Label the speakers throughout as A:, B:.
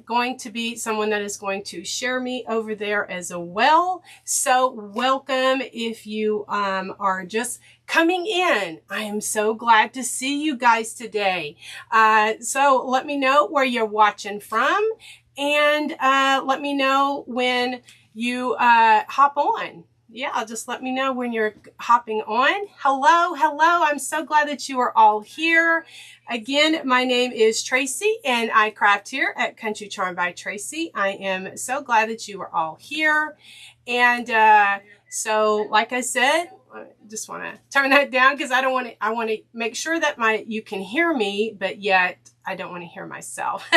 A: going to be someone that is going to share me over there as well. So welcome if you are just coming in. I am so glad to see you guys today. So let me know where you're watching from, and let me know when you hop on. Yeah, just let me know when you're hopping on. Hello, hello. I'm so glad that you are all here. Again, my name is Tracy, and I craft here at Country Charm by Tracy. I am so glad that you are all here. And so, like I said, I just want to turn that down because I want to make sure that you can hear me, but yet I don't want to hear myself.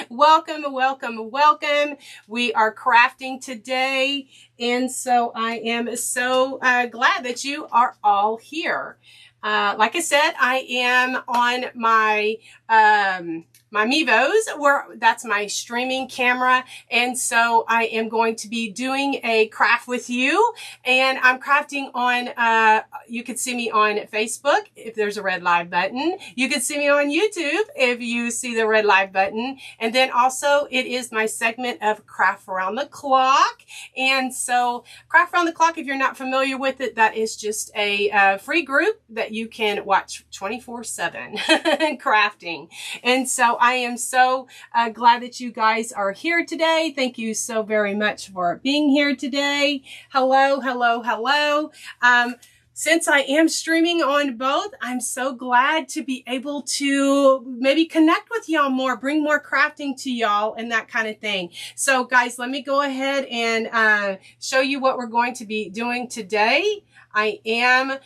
A: Welcome, welcome, welcome. We are crafting today, and so I am so glad that you are all here. Like I said, I am on my my Mevos, where that's my streaming camera, and so I am going to be doing a craft with you, and I'm crafting on you can see me on Facebook if there's a red live button. You can see me on YouTube if you see the red live button, and then also it is my segment of Craft Around the Clock. And so Craft Around the Clock, if you're not familiar with it, that is just a free group that you can watch 24/7 crafting. And so I am so glad that you guys are here today. Thank you so very much for being here today. Hello, hello, hello. Since I am streaming on both, I'm so glad to be able to maybe connect with y'all more, bring more crafting to y'all and that kind of thing. So guys, let me go ahead and show you what we're going to be doing today. I am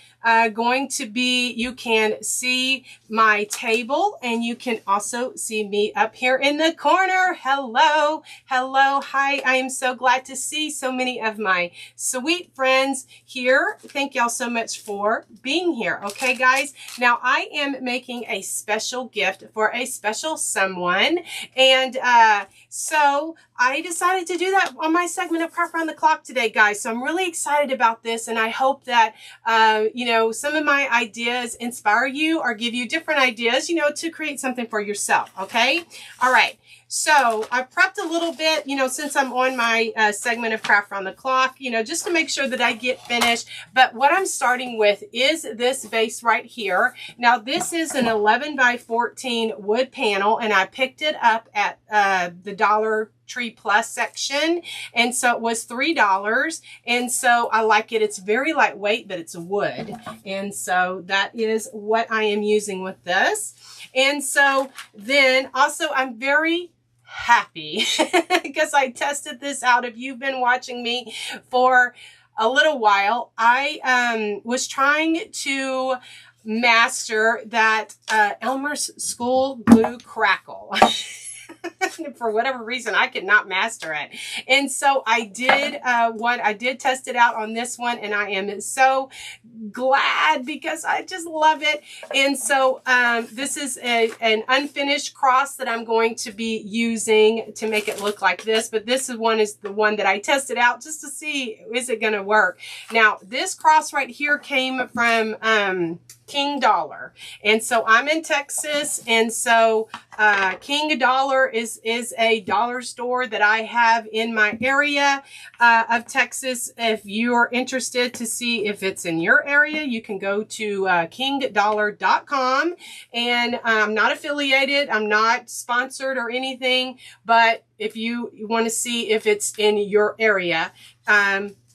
A: going to be, you can see my table, and you can also see me up here in the corner. Hello, hello, hi. I am so glad to see so many of my sweet friends here. Thank y'all so much for being here. Okay, guys. Now I am making a special gift for a special someone, and so I decided to do that on my segment of Craft Around the Clock today, guys. So I'm really excited about this, and I hope that, you know, some of my ideas inspire you or give you different ideas, you know, to create something for yourself, okay? All right. So I prepped a little bit, you know, since I'm on my segment of Craft Around the Clock, you know, just to make sure that I get finished. But what I'm starting with is this vase right here. Now, this is an 11 by 14 wood panel, and I picked it up at the Dollar Tree Plus section, and so it was $3, and so I like it. It's very lightweight, but it's wood, and so that is what I am using with this. And so then also I'm very happy because I tested this out. If you've been watching me for a little while, I was trying to master that Elmer's School Glue Crackle. For whatever reason, I could not master it. And so I did I did test it out on this one, and I am so glad because I just love it. And so this is an unfinished cross that I'm going to be using to make it look like this. But this is the one that I tested out just to see, is it going to work? Now, this cross right here came from King Dollar. And so I'm in Texas, and so King Dollar is a dollar store that I have in my area of Texas. If you're interested to see if it's in your area, you can go to kingdollar.com, and I'm not affiliated, I'm not sponsored or anything, but if you want to see if it's in your area,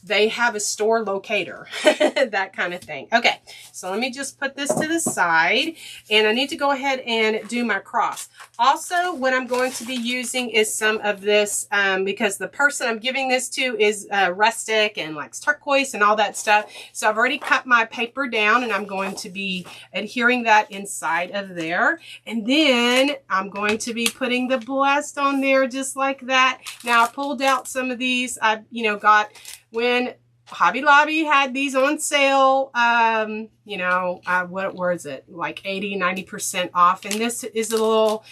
A: they have a store locator, that kind of thing. Okay, so let me just put this to the side, and I need to go ahead and do my cross. Also, what I'm going to be using is some of this, because the person I'm giving this to is Rustic and likes turquoise and all that stuff. So I've already cut my paper down, and I'm going to be adhering that inside of there. And then I'm going to be putting the blessed on there just like that. Now, I pulled out some of these I, got when Hobby Lobby had these on sale, what was it? Like 80, 90% off. And this is a little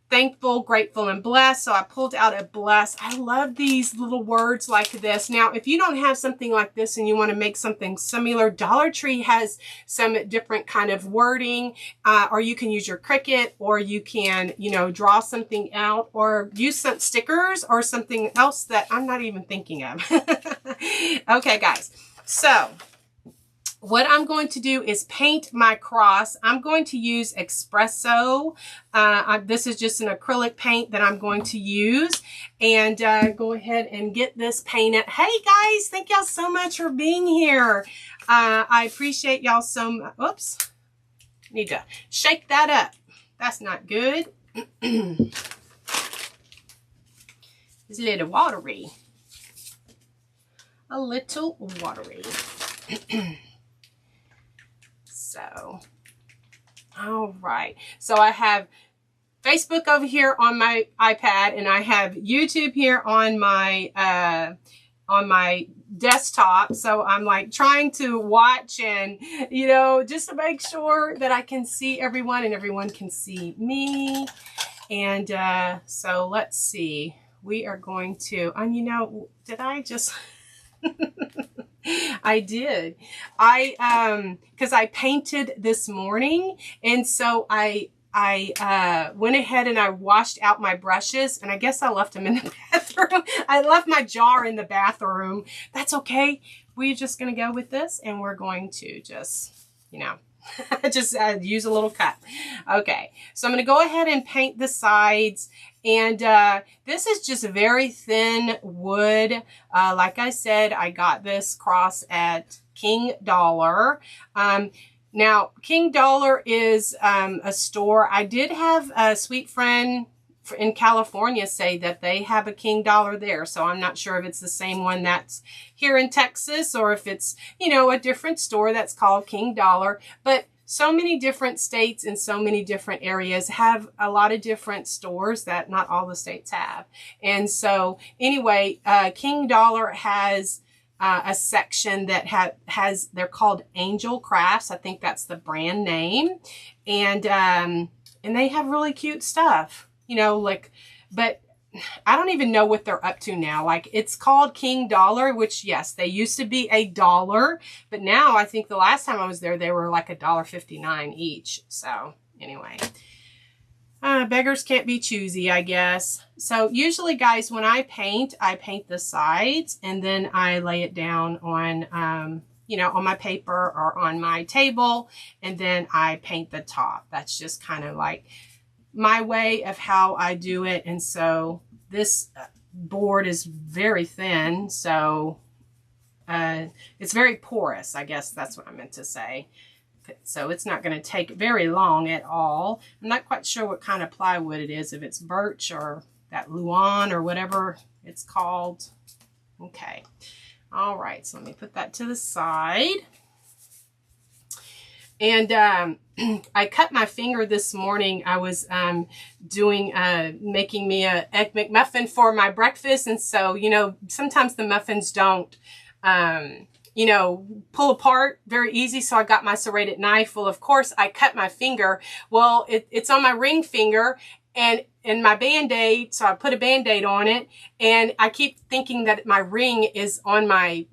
A: thankful, grateful, and blessed. So I pulled out a bless. I love these little words like this. Now, if you don't have something like this and you want to make something similar, Dollar Tree has some different kind of wording, or you can use your Cricut, or you can, you know, draw something out, or use some stickers or something else that I'm not even thinking of. Okay, guys. So what I'm going to do is paint my cross. I'm going to use espresso. This is just an acrylic paint that I'm going to use. And go ahead and get this painted. Hey guys, thank y'all so much for being here. I appreciate y'all so much. Oops. Need to shake that up. That's not good. It's a little watery. A little watery. So, all right. So I have Facebook over here on my iPad, and I have YouTube here on my desktop. So I'm like trying to watch and, you know, just to make sure that I can see everyone and everyone can see me. And so let's see. We are going to, and you know, did I just... I did. Because I painted this morning, and so I went ahead and I washed out my brushes, and I guess I left them in the bathroom. I left my jar in the bathroom. That's okay. We're just going to go with this, and we're going to just, you know, just use a little cut. Okay, so I'm going to go ahead and paint the sides. And this is just very thin wood. Like I said, I got this cross at King Dollar. Now, King Dollar is a store. I did have a sweet friend in California say that they have a King Dollar there. So I'm not sure if it's the same one that's here in Texas, or if it's, you know, a different store that's called King Dollar. But so many different states and so many different areas have a lot of different stores that not all the states have. And so anyway, King Dollar has a section that has, they're called Angel Crafts. I think that's the brand name. And they have really cute stuff, you know, like, but I don't even know what they're up to now. Like, it's called King Dollar, which, yes, they used to be $1, but now I think the last time I was there, they were like $1.59 each. So anyway, beggars can't be choosy, I guess. So usually, guys, when I paint the sides, and then I lay it down on, you know, on my paper or on my table, and then I paint the top. That's just kind of like my way of how I do it. And so this board is very thin, so it's very porous. I guess that's what I meant to say. So it's not going to take very long at all. I'm not quite sure what kind of plywood it is, if it's birch or that Luan or whatever it's called. Okay. All right, so let me put that to the side. And I cut my finger this morning. I was making me a egg McMuffin for my breakfast. And so, you know, sometimes the muffins don't, you know, pull apart very easy. So I got my serrated knife. Well, of course, I cut my finger. Well, it's on my ring finger and my Band-Aid. So I put a Band-Aid on it. And I keep thinking that my ring is on my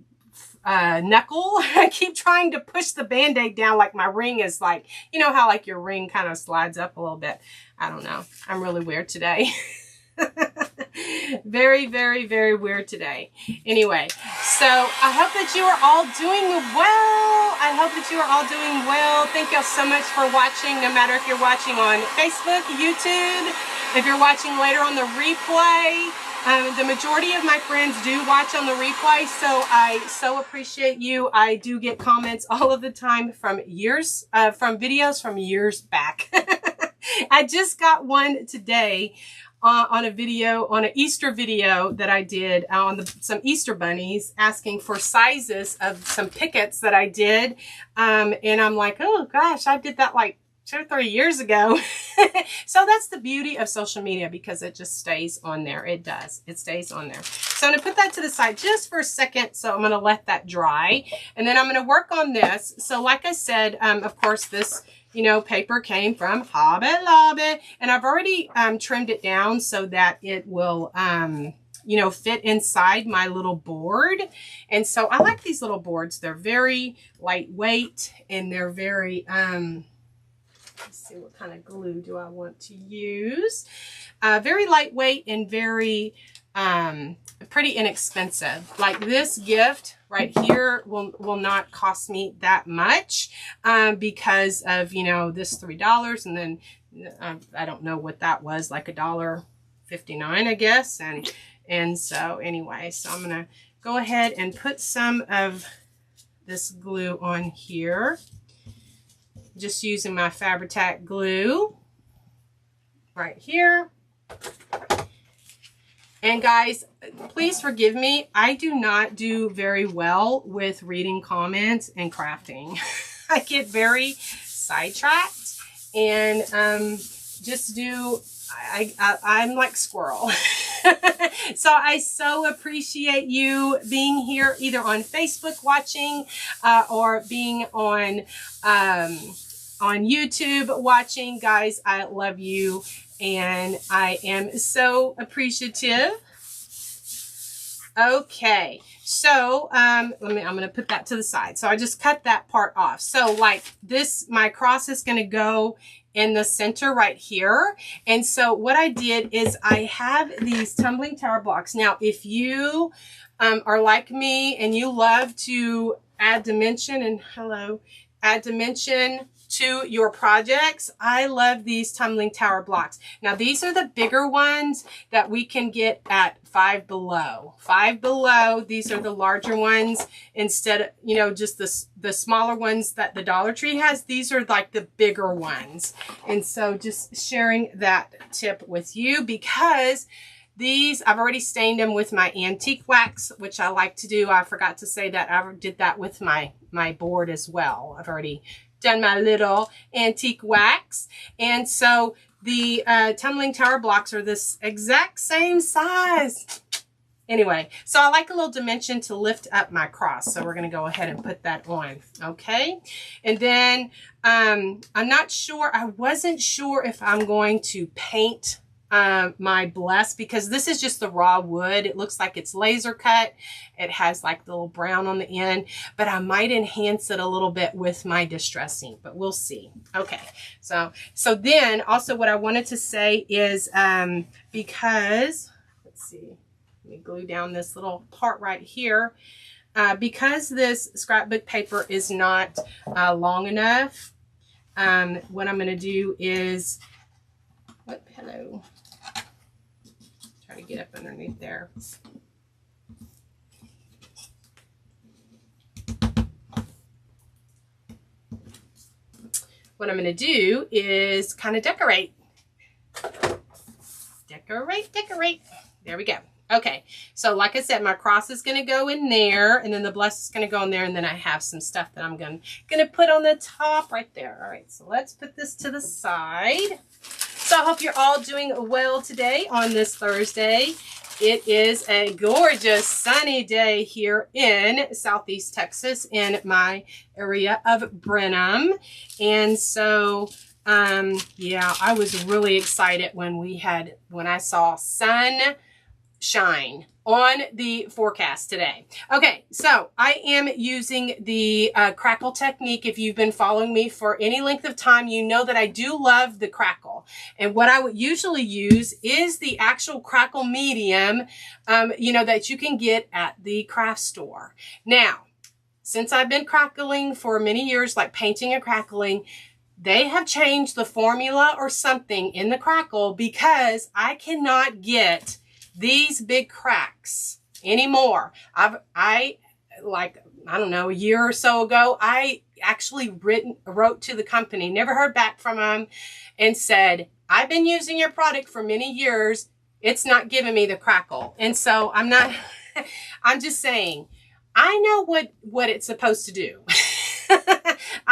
A: knuckle. I keep trying to push the Band-Aid down like my ring is like, you know how like your ring kind of slides up a little bit. I don't know. I'm really weird today. Very, very, very weird today. Anyway, so I hope that you are all doing well. I hope that you are all doing well. Thank y'all so much for watching, no matter if you're watching on Facebook, YouTube, if you're watching later on the replay. The majority of my friends do watch on the replay, so I so appreciate you. I do get comments all of the time from videos from years back. I just got one today on an Easter video that I did on some Easter bunnies, asking for sizes of some pickets that I did. And I'm like, oh gosh, I did that like 2 or 3 years ago. So that's the beauty of social media, because it just stays on there. It does. It stays on there. So I'm going to put that to the side just for a second. So I'm going to let that dry. And then I'm going to work on this. So like I said, of course, this you know, paper came from Hobby Lobby. And I've already trimmed it down so that it will, you know, fit inside my little board. And so I like these little boards. They're very lightweight and they're very, let's see, what kind of glue do I want to use? Very lightweight and very pretty inexpensive. Like this gift right here will not cost me that much because of, you know, this $3, and then I don't know what that was, like $1.59, I guess. And so anyway, so I'm gonna go ahead and put some of this glue on here. Just using my Fabri-Tac glue right here. And guys, please forgive me. I do not do very well with reading comments and crafting. I get very sidetracked and I'm like squirrel. So I so appreciate you being here either on Facebook watching or being on YouTube watching. Guys, I love you and I am so appreciative. Okay, so I'm gonna put that to the side. So I just cut that part off. So like this, my cross is gonna go in the center right here. And so what I did is I have these tumbling tower blocks. Now, if you are like me and you love to add dimension, and add dimension to your projects, I love these tumbling tower blocks. Now, these are the bigger ones that we can get at Five Below. Five Below, these are the larger ones instead of, you know, just the smaller ones that the Dollar Tree has. These are like the bigger ones. And so just sharing that tip with you because these, I've already stained them with my antique wax, which I like to do. I forgot to say that I did that with my board as well. I've already done my little antique wax. And so the tumbling tower blocks are this exact same size. Anyway, so I like a little dimension to lift up my cross. So we're going to go ahead and put that on. Okay. And then I'm not sure. I wasn't sure if I'm going to paint my bless because this is just the raw wood. It looks like it's laser cut. It has like the little brown on the end, but I might enhance it a little bit with my distressing, but we'll see. Okay. So then also what I wanted to say is, because let's see, let me glue down this little part right here. Because this scrapbook paper is not long enough, what I'm going to do is, try to get up underneath there. What I'm going to do is kind of decorate. Decorate. There we go. Okay, so like I said, my cross is going to go in there, and then the bless is going to go in there, and then I have some stuff that I'm going to put on the top right there. All right, so let's put this to the side. So I hope you're all doing well today on this Thursday. It is a gorgeous sunny day here in Southeast Texas in my area of Brenham. And so, yeah, I was really excited when I saw sunshine on the forecast today. Okay, so I am using the Crackle technique. If you've been following me for any length of time, you know that I do love the Crackle. And what I would usually use is the actual Crackle medium, you know, that you can get at the craft store. Now, since I've been crackling for many years, like painting and crackling, they have changed the formula or something in the Crackle because I cannot get these big cracks anymore. I don't know, a year or so ago, I actually wrote to the company, never heard back from them, and said, I've been using your product for many years. It's not giving me the crackle. And so I'm just saying, I know what it's supposed to do.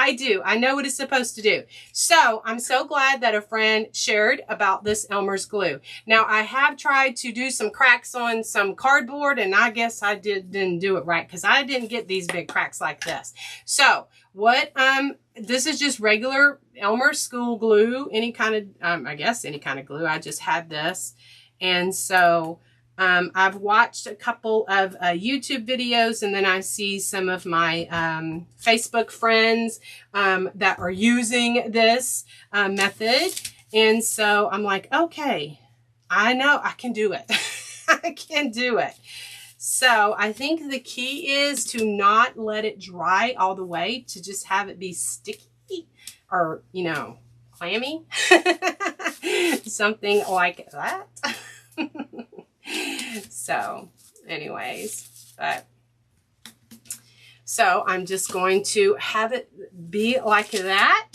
A: I do. I know what it's supposed to do. So I'm so glad that a friend shared about this Elmer's glue. Now I have tried to do some cracks on some cardboard, and I guess I didn't do it right because I didn't get these big cracks like this. So what, this is just regular Elmer's school glue, any kind of, I guess any kind of glue. I just had this. And so I've watched a couple of YouTube videos, and then I see some of my Facebook friends that are using this method. And so I'm like, okay, I know I can do it. I can do it. So I think the key is to not let it dry all the way, to just have it be sticky or, you know, clammy. Something like that. So anyways, so I'm just going to have it be like that.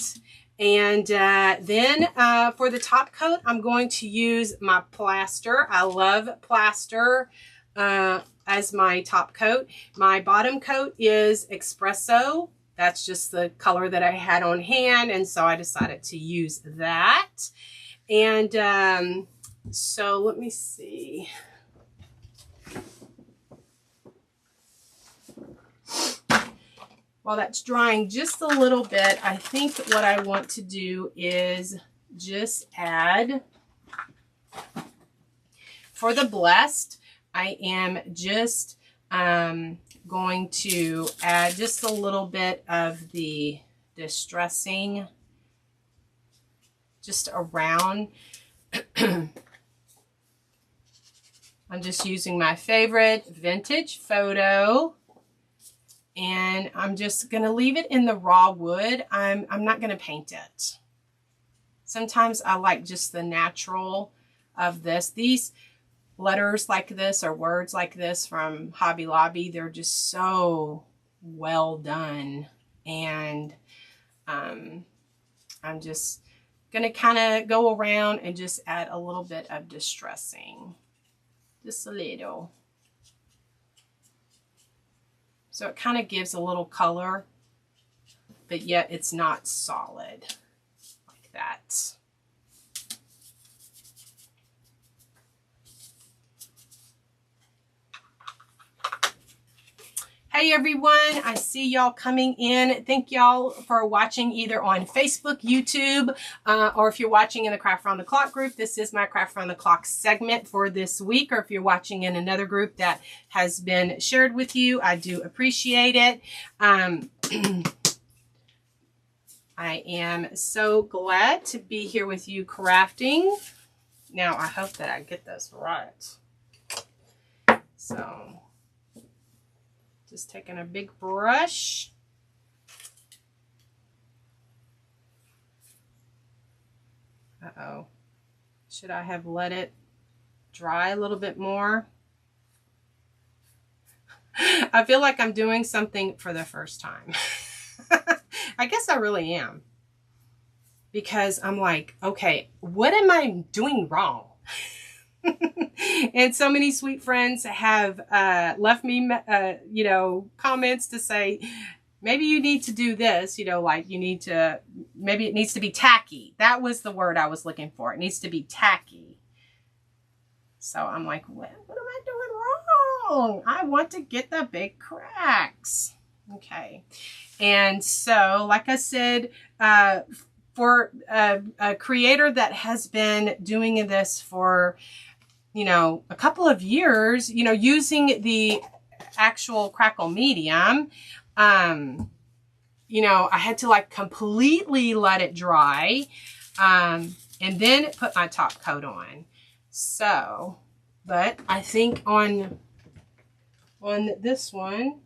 A: And then for the top coat, I'm going to use my plaster. I love plaster as my top coat. My bottom coat is espresso. That's just the color that I had on hand, and so I decided to use that. And so let me see. While that's drying just a little bit, I think what I want to do is just add, for the blessed, I am just going to add just a little bit of the distressing just around. I'm just using my favorite vintage photo, and I'm just going to leave it in the raw wood. I'm not going to paint it. Sometimes I like just the natural of this. These letters like this or words like this from Hobby Lobby, they're just so well done. And I'm just going to kind of go around and just add a little bit of distressing. Just a little. So it kind of gives a little color, but yet it's not solid like that. Hey everyone, I see y'all coming in. Thank y'all for watching either on Facebook, YouTube, or if you're watching in the Craft Around the Clock group. This is my Craft Around the Clock segment for this week, or if you're watching in another group that has been shared with you, I do appreciate it. I am so glad to be here with you crafting. Now, I hope that I get this right. So just taking a big brush. Uh-oh. Should I have let it dry a little bit more? I feel like I'm doing something for the first time. I guess I really am. Because I'm like, okay, what am I doing wrong? And so many sweet friends have left me, you know, comments to say, maybe you need to do this, you know, like you need to, maybe it needs to be tacky. That was the word I was looking for. It needs to be tacky. So I'm like, what am I doing wrong? I want to get the big cracks. Okay. And so, like I said, for a creator that has been doing this for, you know, a couple of years, you know, using the actual Crackle medium, you know, I had to like completely let it dry, and then put my top coat on. So, but I think on this one,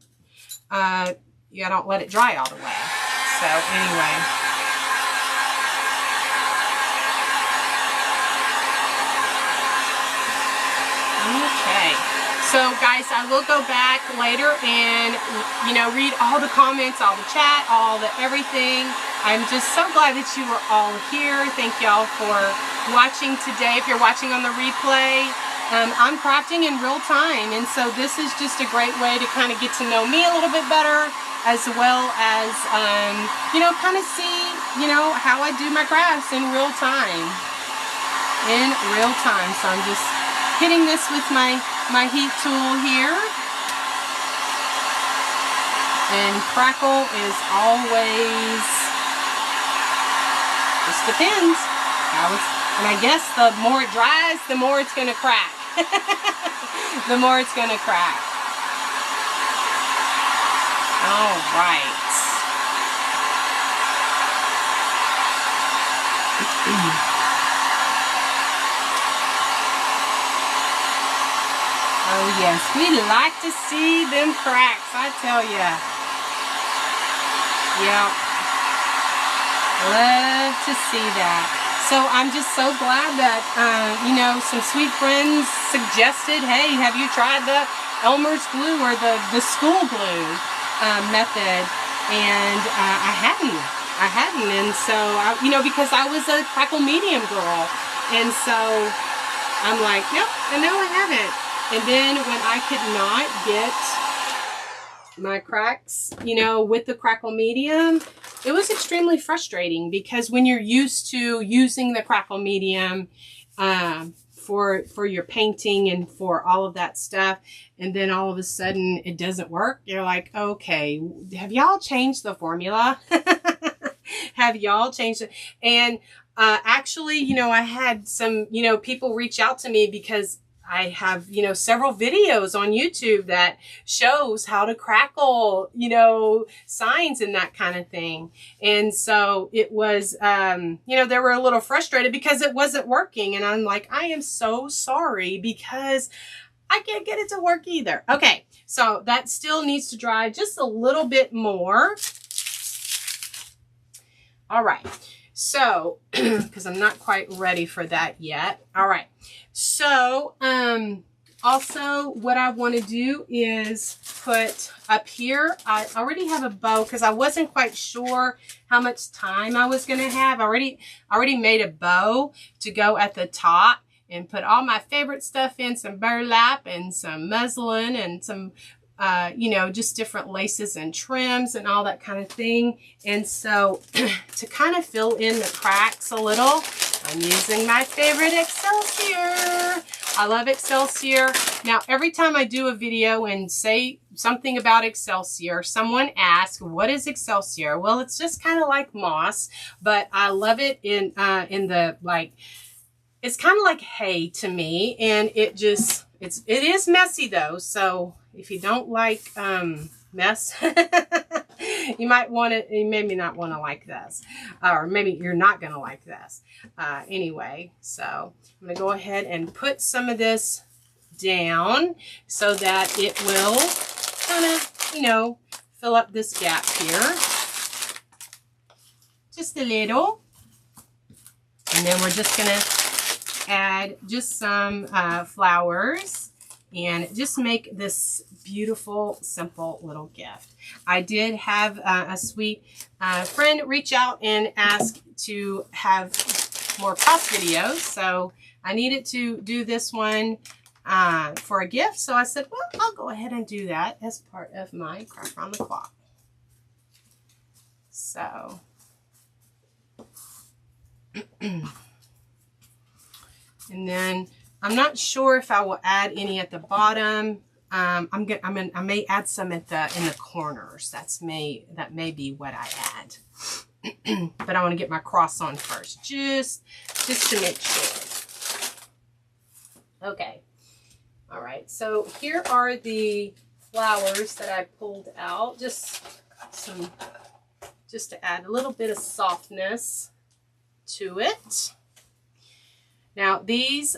A: yeah, I don't let it dry all the way. So anyway. Okay, so guys, I will go back later and, you know, read all the comments, all the chat, all the everything. I'm just so glad that you were all here. Thank y'all for watching today. If you're watching on the replay, I'm crafting in real time, and so this is just a great way to kind of get to know me a little bit better as well as, you know, kind of see, you know, how I do my crafts in real time. So I'm just hitting this with my heat tool here. And Crackle is always, just depends how it's, and I guess the more it dries, the more it's gonna crack. The more it's gonna crack. All right. Oh yes, we like to see them cracks, I tell ya. Yep. Love to see that. So I'm just so glad that, you know, some sweet friends suggested, hey, have you tried the Elmer's glue or the school glue method? And I hadn't. And so, you know, because I was a Crackle medium girl. And so I'm like, nope, no, I haven't. And then when I could not get my cracks, you know, with the Crackle medium, it was extremely frustrating because when you're used to using the Crackle medium for your painting and for all of that stuff, and then all of a sudden it doesn't work, you're like, okay, have y'all changed the formula? Have y'all changed it? And actually, you know, I had some, you know, people reach out to me because I have, you know, several videos on YouTube that shows how to crackle, you know, signs and that kind of thing. And so it was, you know, they were a little frustrated because it wasn't working. And I'm like, I am so sorry because I can't get it to work either. Okay, so that still needs to dry just a little bit more. All right. So, because I'm not quite ready for that yet. All right. So, also what I want to do is put up here, I already have a bow because I wasn't quite sure how much time I was going to have. I already made a bow to go at the top and put all my favorite stuff in, some burlap and some muslin and some you know, just different laces and trims and all that kind of thing. And so to kind of fill in the cracks a little, I'm using my favorite Excelsior. I love Excelsior. Now, every time I do a video and say something about Excelsior, someone asks, what is Excelsior? Well, it's just kind of like moss, but I love it in the, like, it's kind of like hay to me. And it just, it is messy though. So if you don't like mess, you might want to, you maybe not want to like this, or maybe you're not going to like this. Anyway, so I'm going to go ahead and put some of this down so that it will kind of, you know, fill up this gap here. Just a little. And then we're just going to add just some flowers and just make this beautiful, simple little gift. I did have a sweet friend reach out and ask to have more craft videos, so I needed to do this one for a gift. So I said, well, I'll go ahead and do that as part of my craft around the clock. So, and then I'm not sure if I will add any at the bottom. I may add some at in the corners. That may be what I add. But I want to get my cross on first, just to make sure. Okay. All right. So here are the flowers that I pulled out. Just to add a little bit of softness to it. Now these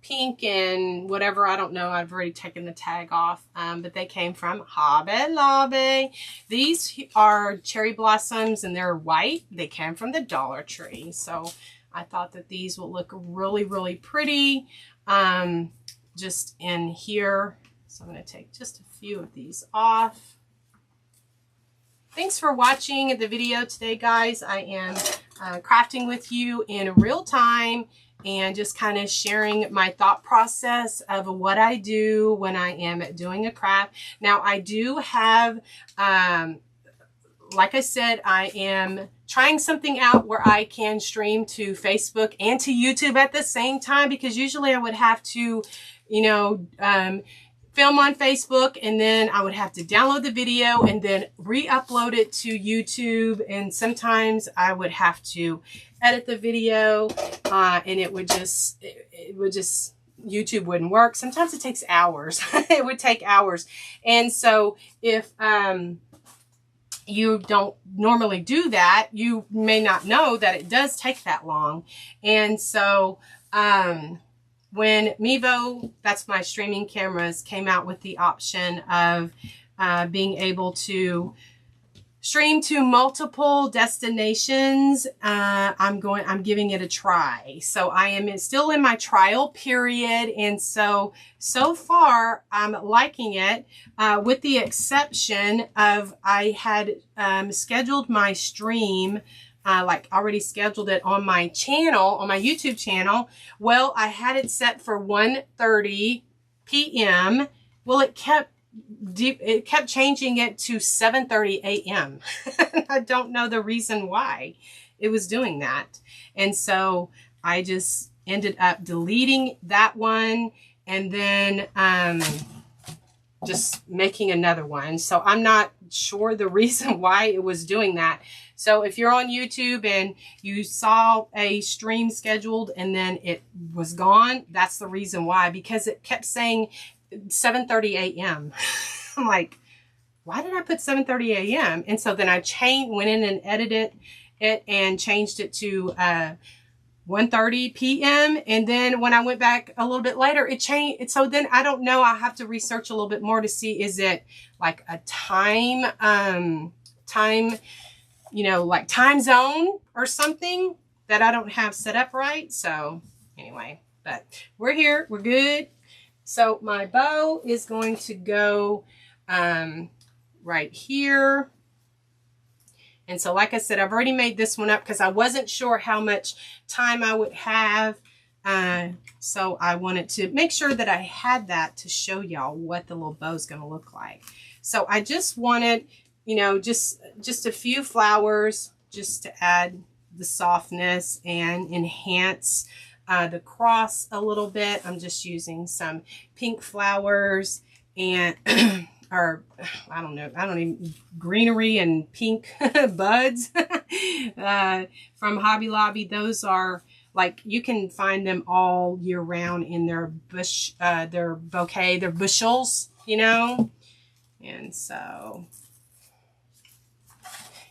A: pink and whatever, I don't know, I've already taken the tag off, but they came from Hobby Lobby. These are cherry blossoms and they're white. They came from the Dollar Tree. So I thought that these will look really, really pretty just in here. So I'm going to take just a few of these off. Thanks for watching the video today, guys. I am crafting with you in real time and just kind of sharing my thought process of what I do when I am doing a craft. Now, I do have like I said, I am trying something out where I can stream to Facebook and to YouTube at the same time, because usually I would have to, you know, film on Facebook, and then I would have to download the video and then re-upload it to YouTube. And sometimes I would have to edit the video, and it would just YouTube wouldn't work. Sometimes it takes hours. It would take hours. And so if you don't normally do that, you may not know that it does take that long. And so when Mevo, that's my streaming cameras, came out with the option of being able to stream to multiple destinations, I'm giving it a try. So I am still in my trial period, and so far I'm liking it, with the exception of I had scheduled my stream, like already scheduled it on my channel, on my YouTube channel. Well, I had it set for 1:30 p.m. Well, it kept changing it to 7:30 a.m. I don't know the reason why it was doing that. And so I just ended up deleting that one, and then just making another one. So I'm not sure the reason why it was doing that. So if you're on YouTube and you saw a stream scheduled and then it was gone, that's the reason why, because it kept saying 7:30 a.m. I'm like, why did I put 7:30 a.m.? And so then I went in and edited it and changed it to 1:30 p.m. And then when I went back a little bit later, it changed. So then I don't know. I have to research a little bit more to see, is it like a time, you know, like time zone or something that I don't have set up right. So anyway, but we're here. We're good. So my bow is going to go right here. And so, like I said, I've already made this one up because I wasn't sure how much time I would have. So I wanted to make sure that I had that to show y'all what the little bow is going to look like. So I just wanted, you know, just a few flowers just to add the softness and enhance the cross a little bit. I'm just using some pink flowers and or I don't even, greenery and pink buds from Hobby Lobby. Those are like, you can find them all year round in their bush, their bouquet, their bushels, you know. And so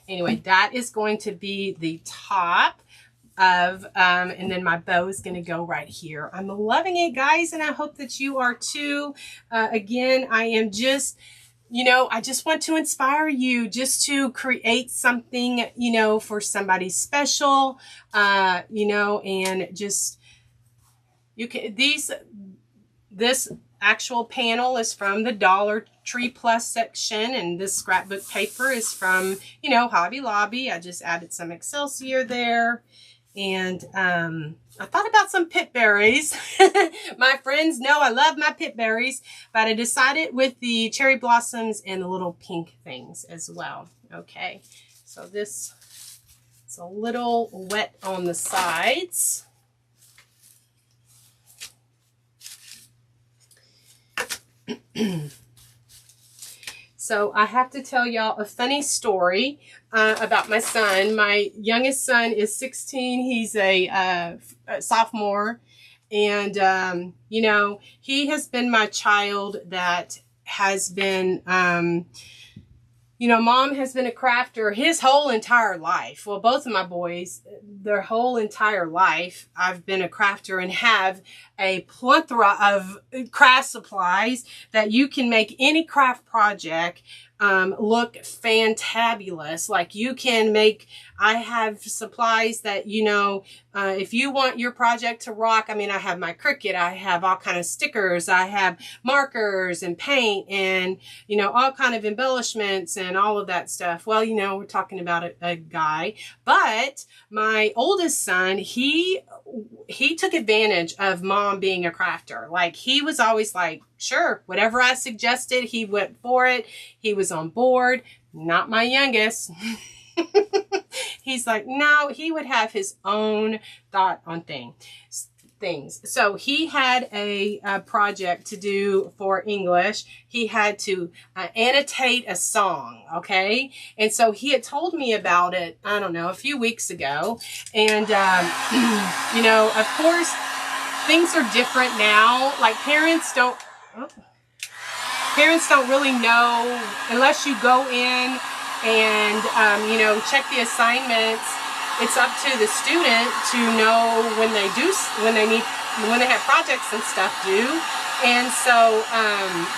A: anyway, that is going to be the top of, and then my bow is going to go right here. I'm loving it, guys, and I hope that you are too. Again, I am just, you know, I just want to inspire you just to create something, you know, for somebody special, you know, and just, you can, this actual panel is from the Dollar Tree Plus section, and this scrapbook paper is from, you know, Hobby Lobby. I just added some Excelsior there. And I thought about some pip berries. My friends know I love my pip berries, but I decided with the cherry blossoms and the little pink things as well. Okay, so this is a little wet on the sides. So I have to tell y'all a funny story about my son. My youngest son is 16. He's a sophomore. And, you know, he has been my child that has been, you know, mom has been a crafter his whole entire life. Well, both of my boys, their whole entire life, I've been a crafter and have a plethora of craft supplies that you can make any craft project look fantabulous. Like you can make, I have supplies that, you know, if you want your project to rock, I mean, I have my Cricut, I have all kind of stickers, I have markers and paint and, you know, all kind of embellishments and all of that stuff. Well, you know, we're talking about a guy, but my oldest son, he took advantage of mom being a crafter. Like he was always like, sure, whatever I suggested, he went for it. He was on board. not my youngest. He's like, no, he would have his own thought on things. So he had a project to do for English. He had to annotate a song, okay? And so he had told me about it, I don't know, a few weeks ago. And, you know, of course, things are different now. Like parents don't really know unless you go in and, you know, check the assignments. It's up to the student to know when they have projects and stuff due. And so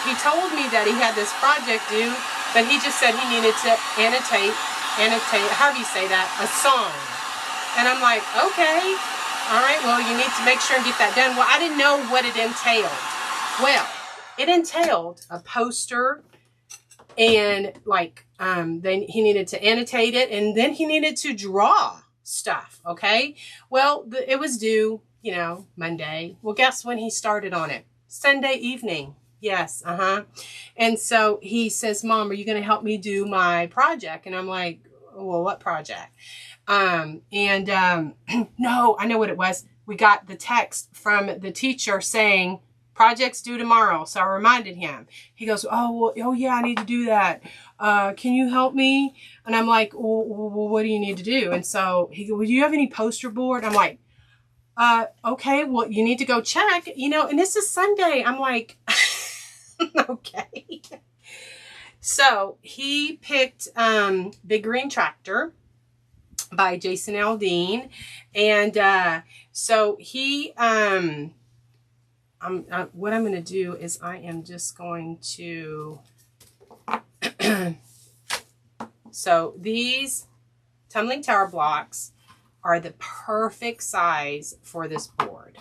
A: he told me that he had this project due, but he just said he needed to annotate, how do you say that? A song. And I'm like, okay, all right, well, you need to make sure and get that done. Well, I didn't know what it entailed. Well, it entailed a poster and like, then he needed to annotate it, and then he needed to draw stuff, okay? Well, it was due, you know, Monday. Well, guess when he started on it? Sunday evening. Yes, And so he says, Mom, are you going to help me do my project? And I'm like, well, what project? No, I know what it was. We got the text from the teacher saying, project's due tomorrow. So I reminded him. He goes, oh, well, oh yeah, I need to do that. Can you help me? And I'm like, well, what do you need to do? And so he goes, well, do you have any poster board? I'm like, okay, well, you need to go check, you know, and this is Sunday. I'm like, okay. So he picked Big Green Tractor by Jason Aldean. And so he, what I'm going to do is I am just going to, so these tumbling tower blocks are the perfect size for this board.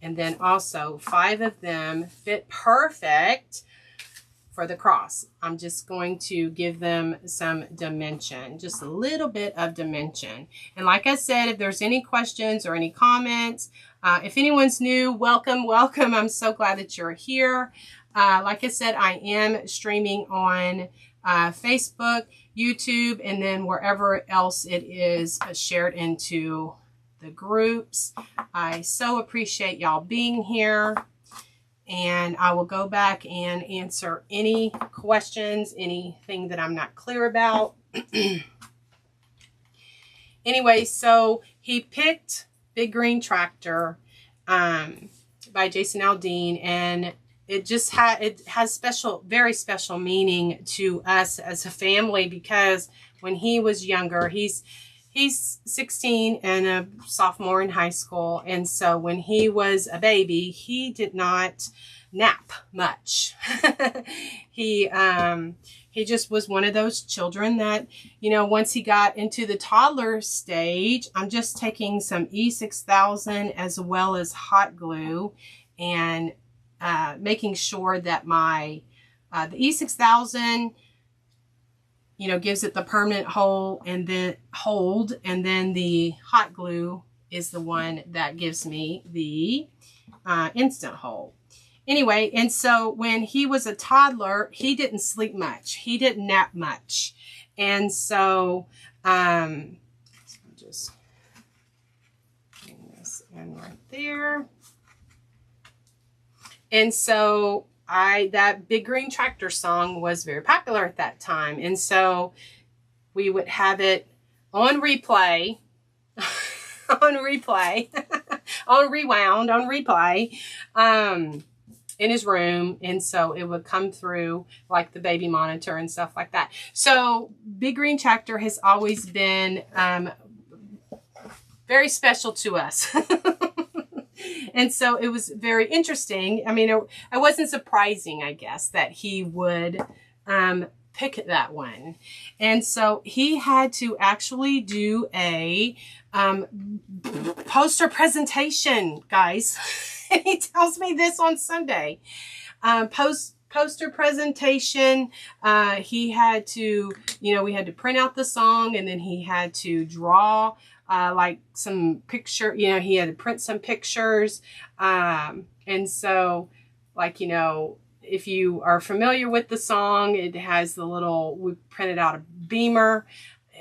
A: And then also 5 of them fit perfect for the cross. I'm just going to give them some dimension, just a little bit of dimension. And like I said, if there's any questions or any comments, if anyone's new, welcome, welcome. I'm so glad that you're here. Like I said, I am streaming on Facebook, YouTube, and then wherever else it is shared into the groups. I so appreciate y'all being here. And I will go back and answer any questions, anything that I'm not clear about. Anyway, so he picked Big Green Tractor by Jason Aldean, and it has special, very special meaning to us as a family, because when he was younger, he's 16 and a sophomore in high school. And so when he was a baby, he did not nap much. He just was one of those children that, you know, once he got into the toddler stage, I'm just taking some E6000 as well as hot glue and making sure that my, the E6000, you know, gives it the permanent hold, and then the hot glue is the one that gives me the instant hold. Anyway, and so when he was a toddler, he didn't sleep much. He didn't nap much. And so, just bring this in right there. And so that Big Green Tractor song was very popular at that time. And so we would have it on replay, on replay, in his room. And so it would come through like the baby monitor and stuff like that. So Big Green Tractor has always been very special to us. And so it was very interesting. I mean, it wasn't surprising, I guess, that he would pick that one. And so he had to actually do a poster presentation, guys. And he tells me this on Sunday. Poster presentation. He had to, you know, we had to print out the song, and then he had to draw like some picture, you know, he had to print some pictures. And so, like, you know, if you are familiar with the song, it has the little, we printed out a beamer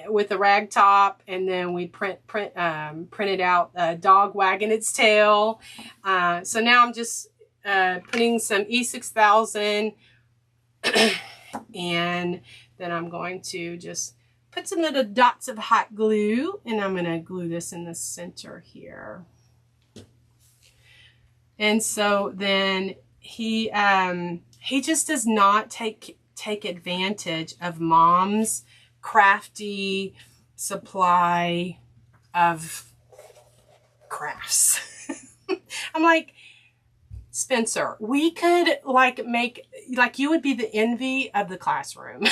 A: with a rag top, and then we printed out a dog wagging its tail. So now I'm just putting some E6000 and then I'm going to just put some little dots of hot glue, and I'm going to glue this in the center here. And so then he just does not take advantage of Mom's crafty supply of crafts. I'm like, Spencer, we could like make, like, you would be the envy of the classroom.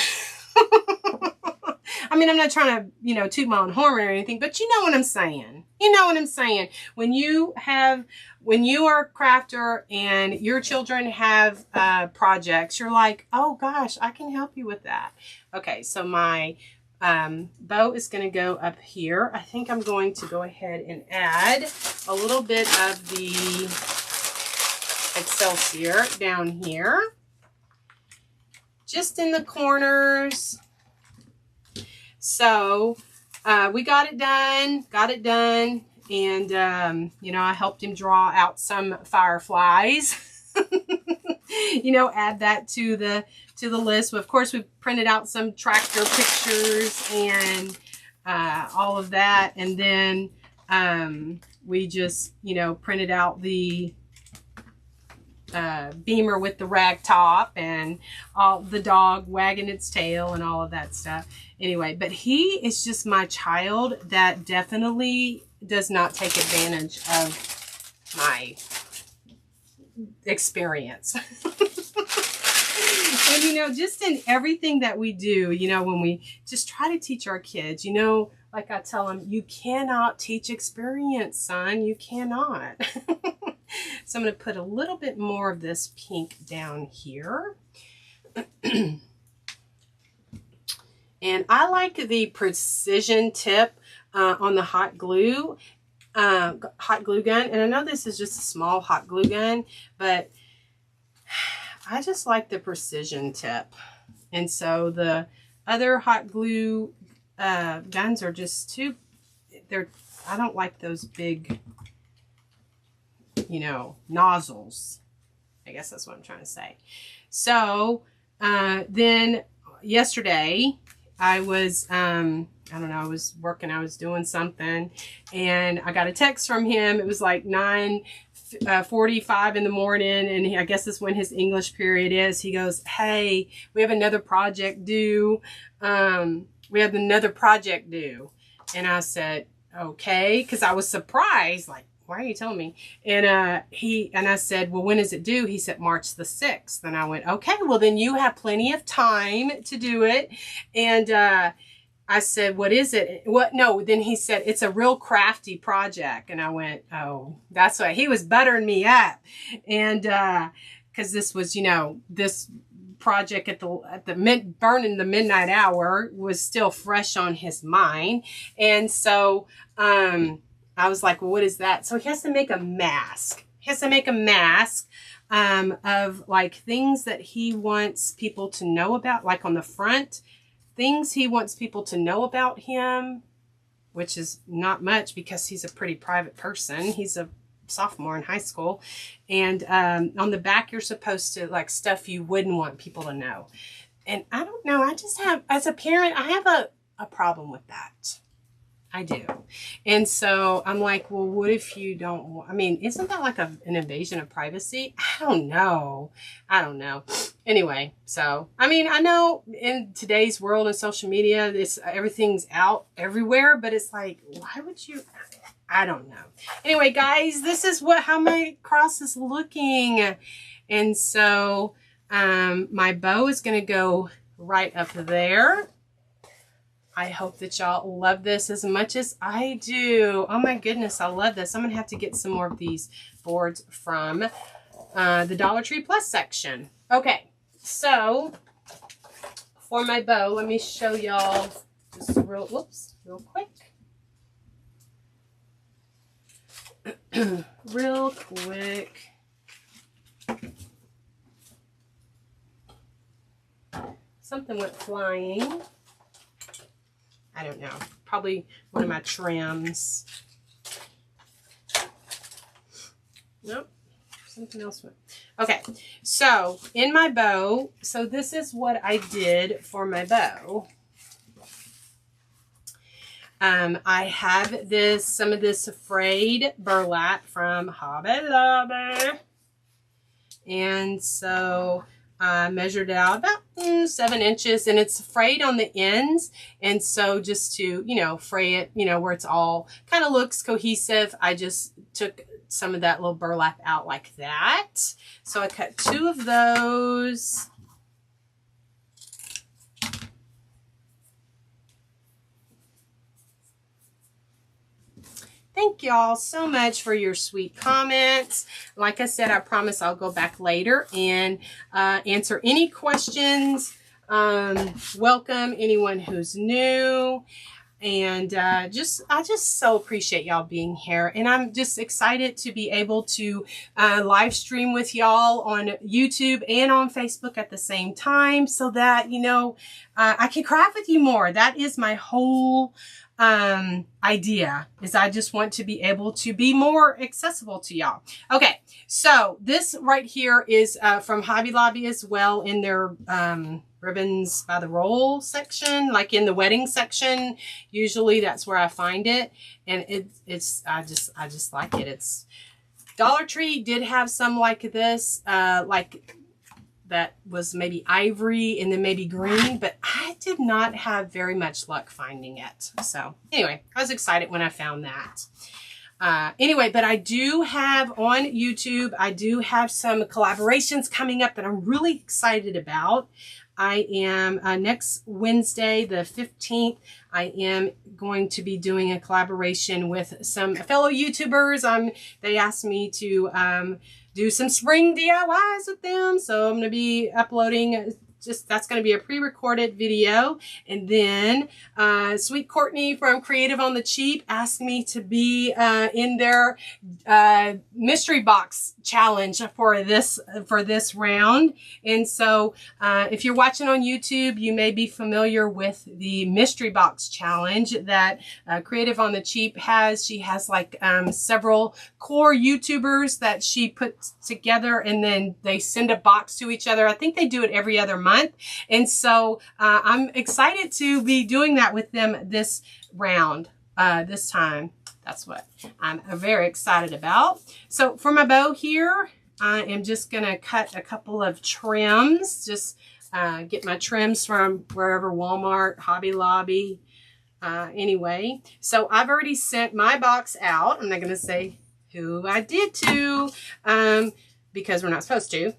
A: I mean, I'm not trying to, you know, toot my own horn or anything, but you know what I'm saying. You know what I'm saying. When you are a crafter and your children have projects, you're like, oh gosh, I can help you with that. Okay, so my bow is going to go up here. I think I'm going to go ahead and add a little bit of the Excelsior down here, just in the corners. So we got it done, and you know, I helped him draw out some fireflies. You know, add that to the list. Of course, we printed out some tractor pictures and all of that, and then we just, you know, printed out the beamer with the rag top and all the dog wagging its tail and all of that stuff. Anyway, but he is just my child that definitely does not take advantage of my experience. And, you know, just in everything that we do, you know, when we just try to teach our kids, you know, like I tell them, you cannot teach experience, son. You cannot. So I'm going to put a little bit more of this pink down here. And I like the precision tip on the hot glue gun. And I know this is just a small hot glue gun, but I just like the precision tip. And so the other hot glue guns are just too, I don't like those big, you know, nozzles. I guess that's what I'm trying to say. So then yesterday I was, I don't know, I was working, I was doing something, and I got a text from him. It was like 9:45 in the morning, and I guess that's when his English period is. He goes, hey, we have another project due. And I said, okay, because I was surprised, like, why are you telling me? And I said, well, when is it due? He said, March the 6th. And I went, okay, well then you have plenty of time to do it. And I said, what is it? What? No, then he said, it's a real crafty project. And I went, oh, that's why he was buttering me up. And because this was, you know, this project at the burning the midnight hour was still fresh on his mind. And so I was like, well, what is that? So he has to make a mask. He has to make a mask of like things that he wants people to know about, like on the front, things he wants people to know about him, which is not much because he's a pretty private person. He's a sophomore in high school. And on the back, you're supposed to, like, stuff you wouldn't want people to know. And I don't know. I just have, as a parent, I have a problem with that. I do. And so I'm like, well, what if you don't, I mean, isn't that like an invasion of privacy? I don't know. Anyway, so, I mean, I know in today's world and social media, everything's out everywhere, but it's like, why would you, I don't know. Anyway, guys, this is how my cross is looking. And so, my bow is going to go right up there. I hope that y'all love this as much as I do. Oh my goodness, I love this. I'm going to have to get some more of these boards from the Dollar Tree Plus section. Okay, so for my bow, let me show y'all just real quick. Real quick. something went flying. I don't know. Probably one of my trims. Nope. Something else went. Okay. So in my bow, so this is what I did for my bow. I have some of this frayed burlap from Hobby Lobby. And so I measured it out about 7 inches, and it's frayed on the ends. And so just to, you know, fray it, you know, where it's all kind of looks cohesive, I just took some of that little burlap out like that. So I cut 2 of those. Thank y'all so much for your sweet comments. Like I said, I promise I'll go back later and answer any questions. Welcome anyone who's new. And I just so appreciate y'all being here. And I'm just excited to be able to live stream with y'all on YouTube and on Facebook at the same time, so that, you know, I can craft with you more. That is my whole idea, is I just want to be able to be more accessible to y'all. Okay, so this right here is from Hobby Lobby as well, in their ribbons by the roll section, like in the wedding section. Usually that's where I find it, and I just like it. It's Dollar Tree did have some like this, like that was maybe ivory and then maybe green, but I did not have very much luck finding it. So anyway, I was excited when I found that. Anyway, but I do have on YouTube, I do have some collaborations coming up that I'm really excited about. I am, next Wednesday, the 15th, I am going to be doing a collaboration with some fellow YouTubers. They asked me to do some spring DIYs with them. So I'm going to be uploading, that's going to be a pre-recorded video. And then Sweet Courtney from Creative on the Cheap asked me to be in their mystery box challenge for this round. And so if you're watching on YouTube, you may be familiar with the mystery box challenge that Creative on the Cheap has. She has like several core YouTubers that she puts together, and then they send a box to each other. I think they do it every other month. And so I'm excited to be doing that with them this round, this time. That's what I'm very excited about. So for my bow here, I am just going to cut a couple of trims. Just get my trims from wherever, Walmart, Hobby Lobby. Anyway, so I've already sent my box out. I'm not going to say who I did to, because we're not supposed to.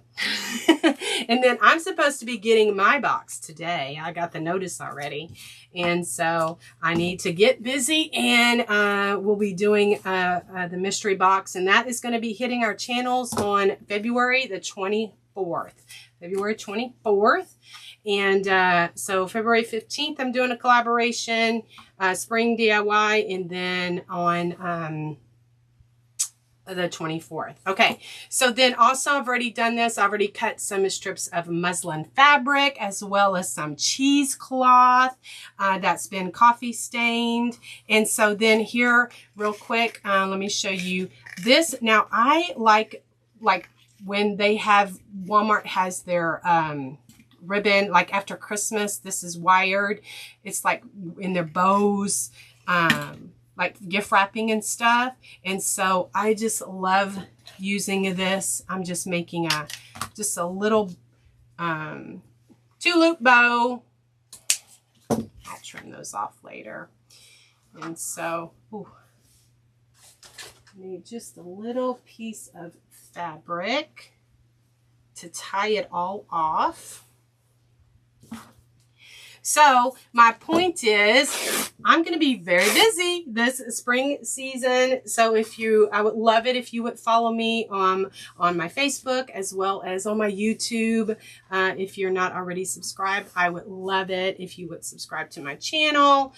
A: And then I'm supposed to be getting my box today. I got the notice already. And so I need to get busy, and we'll be doing the mystery box. And that is going to be hitting our channels on February the 24th. February 24th. And so February 15th, I'm doing a collaboration, spring DIY, and then on the 24th. Okay, so then also I've already done this. I've already cut some strips of muslin fabric, as well as some cheesecloth that's been coffee stained. And so then here, real quick, let me show you this. Now I like when they have, Walmart has their ribbon, like after Christmas, this is wired. It's like in their bows, like gift wrapping and stuff. And so I just love using this. I'm just making just a little 2-loop bow. I'll trim those off later. And so, ooh, I need just a little piece of fabric to tie it all off. So my point is, I'm going to be very busy this spring season. So I would love it if you would follow me on my Facebook, as well as on my YouTube. If you're not already subscribed, I would love it if you would subscribe to my channel,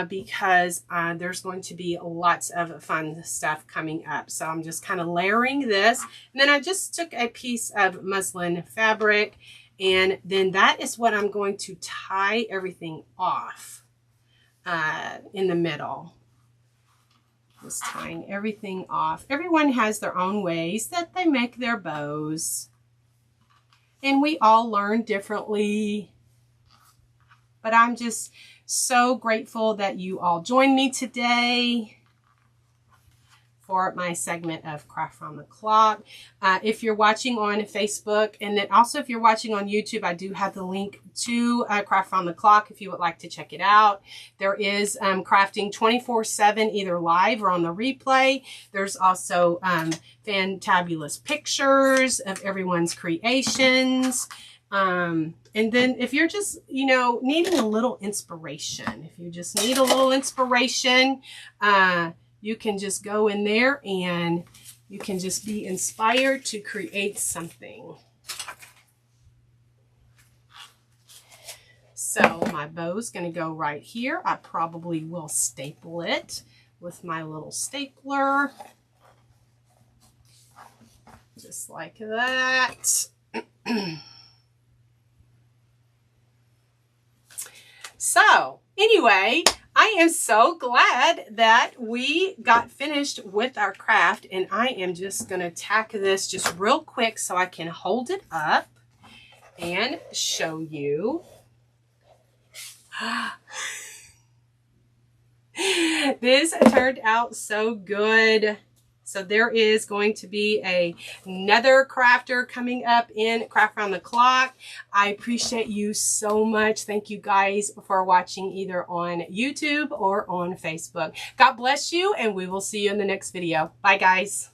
A: because there's going to be lots of fun stuff coming up. So I'm just kind of layering this. And then I just took a piece of muslin fabric, And then that is what I'm going to tie everything off in the middle. Just tying everything off. Everyone has their own ways that they make their bows. And we all learn differently. But I'm just so grateful that you all joined me today for my segment of Craft Round the Clock. If you're watching on Facebook, and then also if you're watching on YouTube, I do have the link to Craft Round the Clock if you would like to check it out. There is crafting 24/7, either live or on the replay. There's also fantabulous pictures of everyone's creations. And then if you're just, you know, needing a little inspiration, if you just need a little inspiration, you can just go in there and you can just be inspired to create something. So my bow's going to go right here. I probably will staple it with my little stapler. Just like that. So anyway, I am so glad that we got finished with our craft, and I am just going to tack this just real quick so I can hold it up and show you. This turned out so good. So there is going to be another crafter coming up in Craft Round the Clock. I appreciate you so much. Thank you guys for watching either on YouTube or on Facebook. God bless you, and we will see you in the next video. Bye, guys.